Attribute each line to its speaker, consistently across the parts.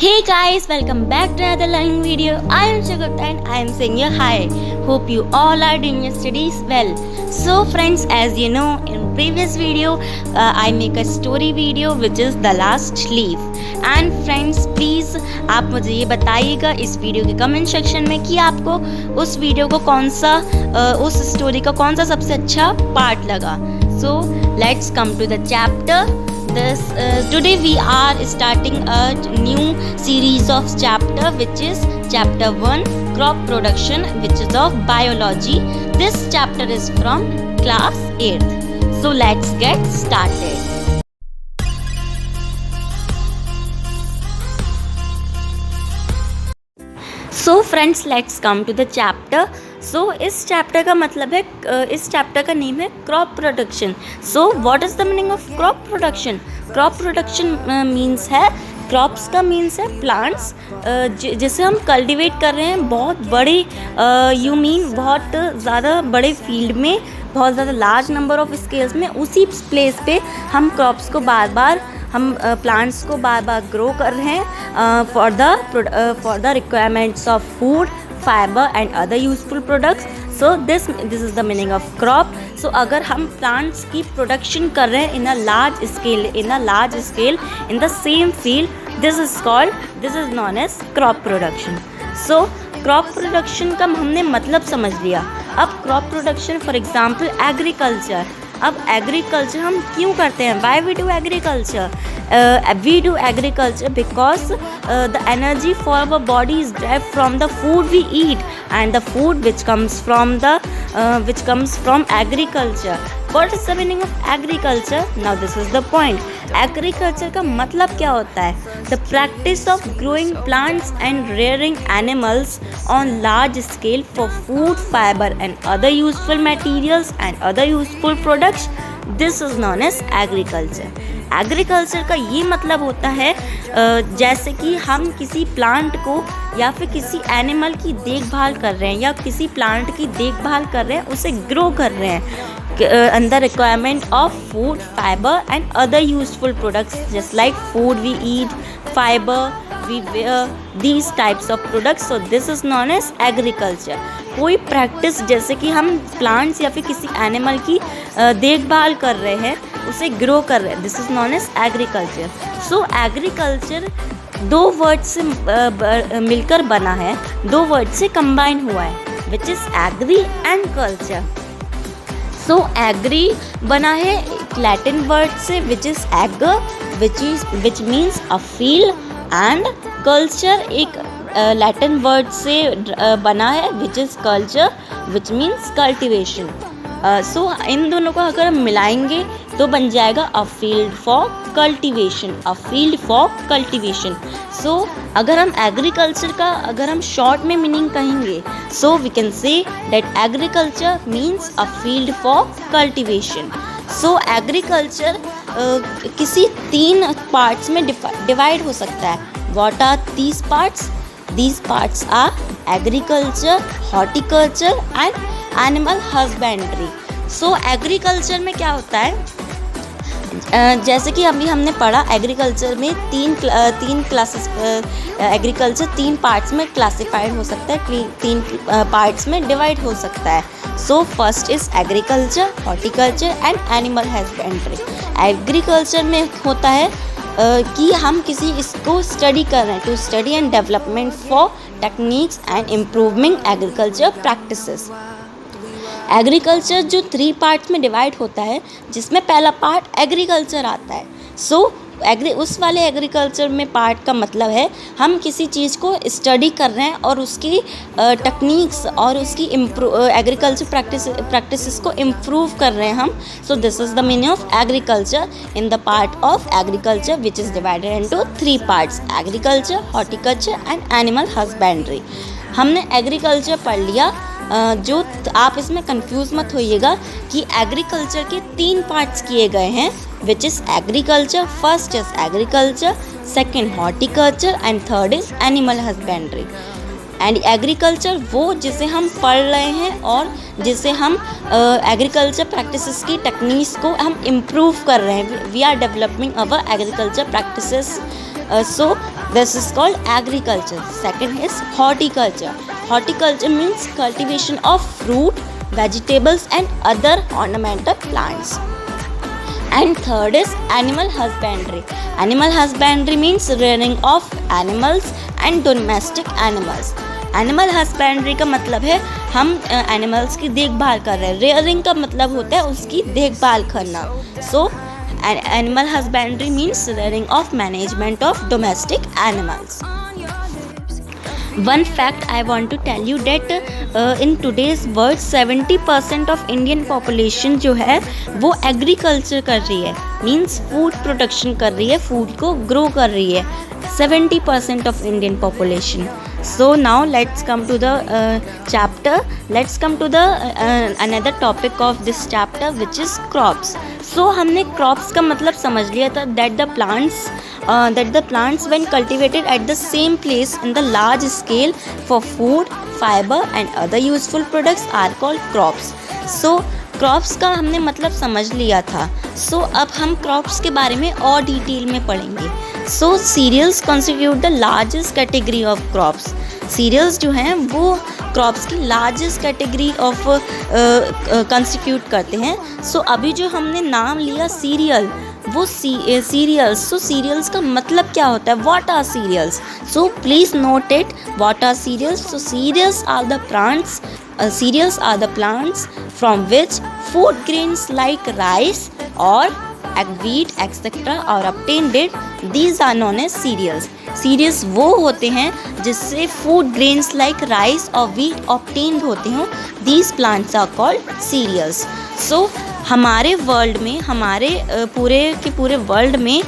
Speaker 1: Hey guys, welcome back to another learning video. I am Shagutta and I am saying you hi. Hope you all are doing your studies well. So friends, as you know, in previous video, I make a story video which is The Last Leaf. And friends, please आप मुझे ये बताइएगा इस video के comment section में कि आपको उस वीडियो को कौन सा उस स्टोरी का कौन सा सबसे अच्छा पार्ट लगा. So let's come to the chapter. Today we are starting a new series of chapter which is chapter 1 crop production, which is of biology. This chapter is from class 8th. So let's get started. So friends, let's come to the chapter. So इस chapter का मतलब है, इस chapter का name है crop production. So what is the meaning of crop production? Crop production means है, crops का means है प्लांट्स जिसे हम कल्टिवेट कर रहे हैं बहुत बड़े यू मीन बहुत ज़्यादा बड़े फील्ड में, बहुत ज़्यादा लार्ज नंबर ऑफ स्केल्स में. उसी प्लेस पे हम क्रॉप्स को बार बार हम प्लांट्स को बार बार ग्रो कर रहे हैं for the requirements of food, fibre and other useful products. So this is the meaning of crop. So अगर हम प्लांट्स की प्रोडक्शन कर रहे हैं in a large scale in the same field, this is known as crop production. So crop production का हमने मतलब समझ लिया. अब crop production for example agriculture. अब एग्रीकल्चर हम क्यों करते हैं? Why we do agriculture? We do agriculture because the energy for our body is drive from the food we eat and the food which comes from agriculture. What is the meaning of agriculture? Now this is the point. Agriculture का मतलब क्या होता है? The practice of growing plants and rearing animals on large scale for food, fiber and other useful materials and other useful products. This is known as agriculture. Agriculture का ये मतलब होता है जैसे कि हम किसी प्लांट को या फिर किसी एनिमल की देखभाल कर रहे हैं या किसी प्लांट की देखभाल कर रहे हैं, उसे ग्रो कर रहे हैं under requirement of food, fibre and other useful products just like food we eat, fibre we wear, these types of products. So this is known as agriculture. कोई प्रैक्टिस जैसे कि हम प्लांट्स या फिर किसी एनिमल की देखभाल कर रहे हैं, उसे ग्रो कर रहे हैं, this is known as agriculture. सो एग्रीकल्चर दो वर्ड से मिलकर बना है, दो वर्ड से कंबाइन हुआ है, which is agri and culture. So agri बना है लैटिन वर्ड से which is ager which means a field, and culture एक लैटिन वर्ड से बना है which is culture which means cultivation. So इन दोनों को अगर हम मिलाएंगे तो बन जाएगा a field for cultivation, a field for cultivation. So अगर हम एग्रीकल्चर का अगर हम शॉर्ट में मीनिंग कहेंगे, so we can say that agriculture means a field for cultivation. So agriculture किसी 3 पार्ट्स में डिवाइड हो सकता है. What are these parts? These parts are agriculture, horticulture and animal husbandry. So agriculture में क्या होता है? जैसे कि अभी हमने पढ़ा एग्रीकल्चर में तीन क्लासेस, एग्रीकल्चर 3 पार्ट्स में क्लासिफाइड हो सकता है, 3 पार्ट्स में डिवाइड हो सकता है. So first is agriculture, horticulture and animal husbandry. Agriculture में होता है कि हम किसी इसको स्टडी कर रहे हैं, to study and development for techniques and improving agriculture practices. Agriculture जो 3 पार्ट्स में डिवाइड होता है, जिसमें पहला पार्ट एग्रीकल्चर आता है. सो उस वाले एग्रीकल्चर में पार्ट का मतलब है हम किसी चीज़ को स्टडी कर रहे हैं और उसकी टेक्निक्स और उसकी एग्रीकल्चर प्रैक्टिसेस को इम्प्रूव कर रहे हैं हम. सो this is the meaning of agriculture in the part of agriculture which is divided into 3 parts, agriculture, horticulture and animal husbandry. हमने एग्रीकल्चर पढ़ लिया. जो आप इसमें कंफ्यूज मत होइएगा कि एग्रीकल्चर के 3 पार्ट्स किए गए हैं, which is agriculture. First is agriculture, second horticulture and third is animal husbandry. And agriculture वो जिसे हम पढ़ रहे हैं और जिसे हम एग्रीकल्चर प्रैक्टिसेस की टेक्निक्स को हम इम्प्रूव कर रहे हैं. We are developing our agriculture practices So this is called agriculture. Second is horticulture. Horticulture means cultivation of fruit, vegetables and other ornamental plants. And third is animal husbandry. Animal husbandry means rearing of animals and domestic animals. Animal husbandry का मतलब है हम animals की देखभाल कर रहे हैं. Rearing का मतलब होता है उसकी देखभाल करना. So animal husbandry means rearing of management of domestic animals. One fact I want to tell you that in today's world 70% of Indian population जो है वो एग्रीकल्चर कर रही है. मीन्स फूड प्रोडक्शन कर रही है, फूड को ग्रो कर रही है. 70% of Indian population. So now let's come to the chapter. Let's come to the another topic of this chapter which is crops. So हमने crops का मतलब समझ लिया था that the plants when cultivated at the same place in the large scale for food, fiber and other useful products are called crops. So crops का हमने मतलब समझ लिया था. सो अब हम क्रॉप्स के बारे में और डिटेल में पढ़ेंगे. So cereals constitute the largest category of crops. Cereals जो हैं वो क्रॉप्स की लार्जेस्ट कैटेगरी ऑफ कॉन्स्टिट्यूट करते हैं. सो अभी जो हमने नाम लिया सीरियल, वो सीरियल्स. सो सीरियल्स का मतलब क्या होता है? What are cereals? So please note it. What are cereals? So cereals are the plants. Cereals are the plants from which food grains like rice or wheat etc. are obtained. These are known as cereals. Cereals वो होते हैं जिससे food grains like rice और wheat obtained होते हैं. These plants are called cereals. So हमारे world में, हमारे पूरे के पूरे वर्ल्ड में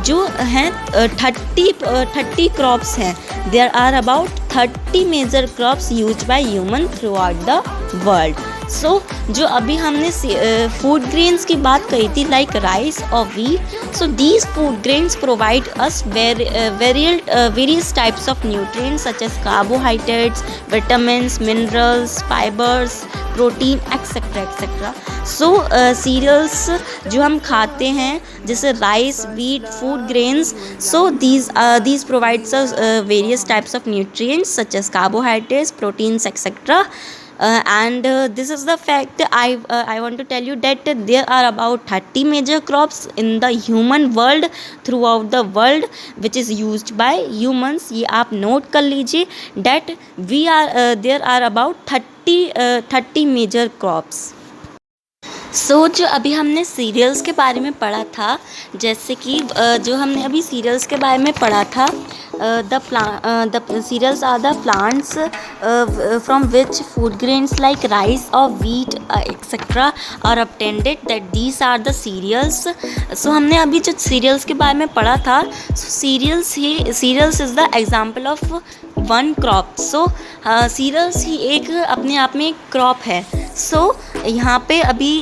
Speaker 1: जो हैं 30 क्रॉप्स हैं. There are about 30 major crops used by human throughout the world. So जो अभी हमने फूड ग्रेन्स की बात कही थी लाइक राइस और wheat. So these food grains provide us various types of nutrients such as carbohydrates, vitamins, minerals, fibres, protein etcetera etcetera. So cereals जो हम खाते हैं जैसे rice, wheat, food grains, so these provides us various types of nutrients such as carbohydrates, proteins etc. And this is the fact I want to tell you that there are about 30 major crops in the human world throughout the world which is used by humans. ये आप note कर लीजिए that there are about 30 major crops. सो जो अभी हमने serials के बारे में पढ़ा था, जैसे कि जो हमने अभी सीरियल्स के बारे में पढ़ा था, the cereals are the plants from which food grains like rice और wheat etcetera are obtained, that these are the cereals. So हमने अभी जो सीरियल्स के बारे में पढ़ा था, cereals is the example of one crop. So cereals ही एक अपने आप में एक क्रॉप है. सो यहाँ पे अभी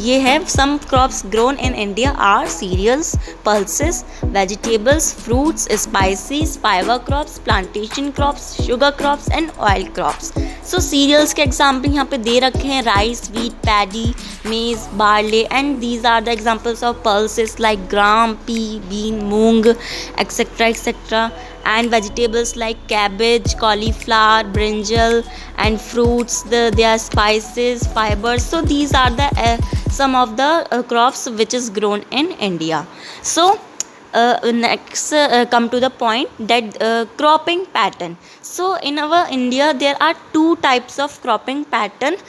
Speaker 1: ये है some crops grown in India are cereals, pulses, vegetables, fruits, spices, fibre crops, plantation crops, sugar crops and oil crops. So cereals के एग्जाम्पल यहाँ पे दे रखे हैं rice, wheat, paddy, maize, barley and these are the examples of pulses like gram, pea, bean, moong etcetera etcetera. And vegetables like cabbage, cauliflower, brinjal, and fruits, they are spices, fibers. So these are the some of the crops which is grown in India. So next come to the point that cropping pattern. So in our India there are two types of cropping pattern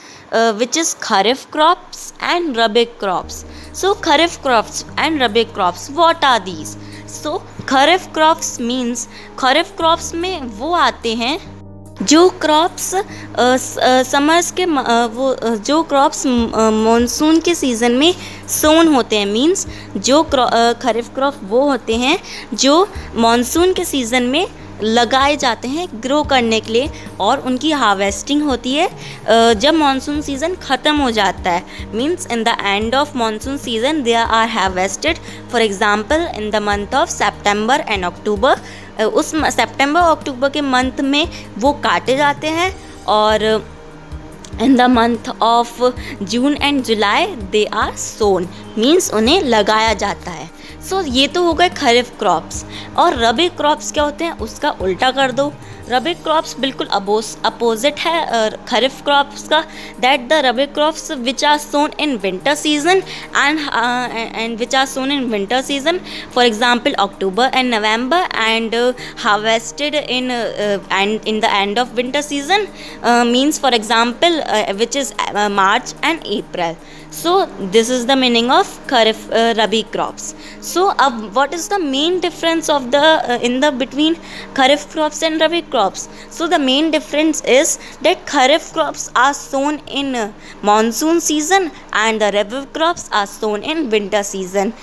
Speaker 1: which is kharif crops and rabi crops. So kharif crops and rabi crops, what are these? So kharif crops means kharif crops में वो आते हैं जो crops summers के जो crops monsoon के season में सोन होते हैं. मीन्स जो खरीफ क्रॉप वो होते हैं जो मॉनसून के सीज़न में लगाए जाते हैं ग्रो करने के लिए और उनकी हार्वेस्टिंग होती है जब मानसून सीज़न ख़त्म हो जाता है. Means in the end of monsoon season they are harvested. For example in the month of September and October. उस सितंबर और अक्टूबर के मंथ में वो काटे जाते हैं और in the month of June and July they are sown. Means उन्हें लगाया जाता है. सो ये तो हो गए खरीफ क्रॉप्स। और रबी क्रॉप्स क्या होते हैं उसका उल्टा कर दो। रबी क्रॉप्स बिल्कुल अपोजिट है खरीफ क्रॉप्स का, that the rabi crops which are sown in winter season and which are sown in winter season, for example October and November, and harvested in the end of winter season, means for example which is March and April. So this is the meaning of kharif rabi crops. So what is the main difference of the in the between kharif crops and rabi crops? So the main difference is that kharif crops are sown in monsoon season and the rabi crops are sown in winter season.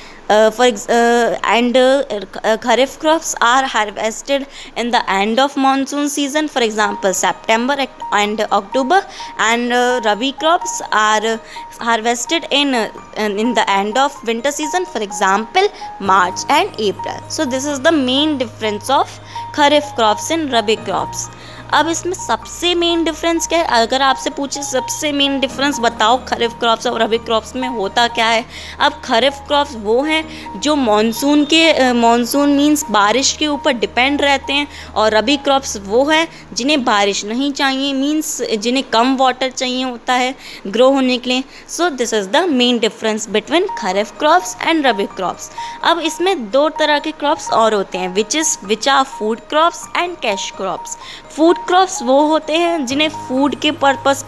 Speaker 1: Kharif crops are harvested in the end of monsoon season, for example September and October, and rabi crops are harvested in the end of winter season, for example March and April. So this is the main difference of kharif crops and rabi crops. अब इसमें सबसे main difference क्या है? अगर आपसे पूछे सबसे main difference बताओ खरीफ क्रॉप्स और रबी क्रॉप्स में होता क्या है? अब खरीफ क्रॉप्स वो हैं जो मॉनसून मींस बारिश के ऊपर डिपेंड रहते हैं, और रबी क्रॉप्स वो है जिन्हें बारिश नहीं चाहिए, मींस जिन्हें कम वाटर चाहिए होता है ग्रो होने के लिए. So this is the main difference between kharif crops and rabi crops. अब इसमें दो तरह के क्रॉप्स और होते हैं which are food crops and cash crops. Food crops वो होते हैं जिन्हें फूड के पर्पस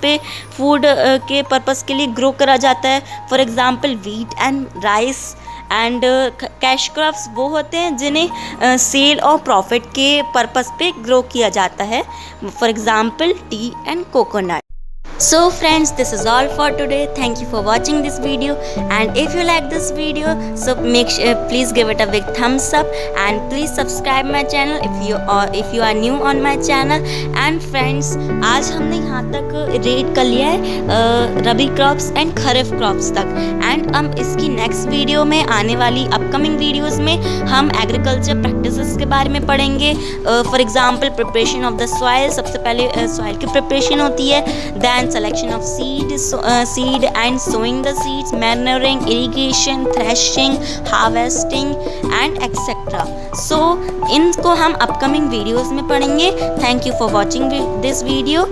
Speaker 1: के लिए ग्रो करा जाता है, for example wheat and rice. And cash crops वो होते हैं जिन्हें सेल और प्रॉफिट के पर्पस पे ग्रो किया जाता है, for example T and coconut. So friends, this is all for today. Thank you for watching this video, and if you like this video, so please give it a big thumbs up, and please subscribe my channel if you are new on my channel. And friends, आज हमने यहाँ तक red कर लिया है रबी crops and kharif crops तक, and हम इसकी नेक्स्ट वीडियो में आने वाली अपकमिंग वीडियोस में हम एग्रीकल्चर प्रैक्टिसेस के बारे में पढ़ेंगे. For example preparation of the soil. सबसे पहले सॉइल की प्रिपरेशन होती है, then selection of seed and sowing the seeds, manuring, irrigation, threshing, harvesting and etc. So इनको हम upcoming videos में पढ़ेंगे. Thank you for watching this video.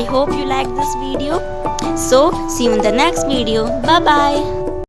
Speaker 1: I hope you like this video. So see you in the next video. Bye bye.